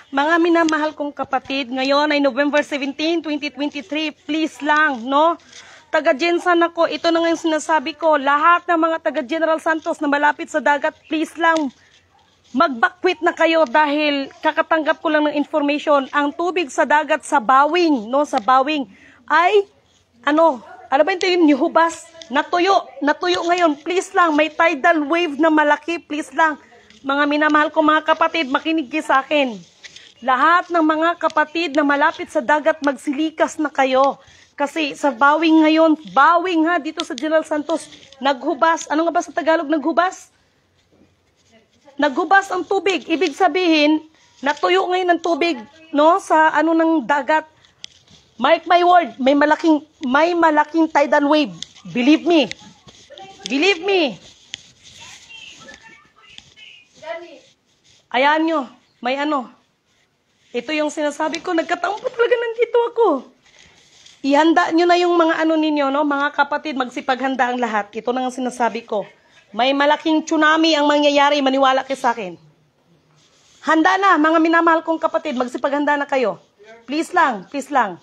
Mga minamahal kong kapatid, ngayon ay November 17, 2023. Please lang, no? Taga-Jensan ako, ito na nga yung sinasabi ko. Lahat ng mga taga-General Santos na malapit sa dagat, please lang, mag-backwit na kayo dahil kakatanggap ko lang ng information. Ang tubig sa dagat sa Bawing, no? Sa Bawing ay, ano ba yung hubas? Natuyo ngayon. Please lang, may tidal wave na malaki. Please lang, mga minamahal ko mga kapatid, makinig kayo sa akin. Lahat ng mga kapatid na malapit sa dagat, magsilikas na kayo. Kasi sa Bawing ngayon, Bawing ha, dito sa General Santos, naghubas. Ano nga ba sa Tagalog naghubas? Naghubas ang tubig. Ibig sabihin, natuyo ngayon ang tubig, no, sa ano ng dagat. Mark my word, may malaking tidal wave. Believe me. Believe me. Ayan nyo, may ano. Ito yung sinasabi ko, nagkataon po talaga nandito ako. Ihanda nyo na yung mga ano ninyo, no? Mga kapatid, magsipaghanda ang lahat. Ito na ang sinasabi ko. May malaking tsunami ang mangyayari, maniwala kayo sa akin. Handa na, mga minamahal kong kapatid, magsipaghanda na kayo. Please lang, please lang.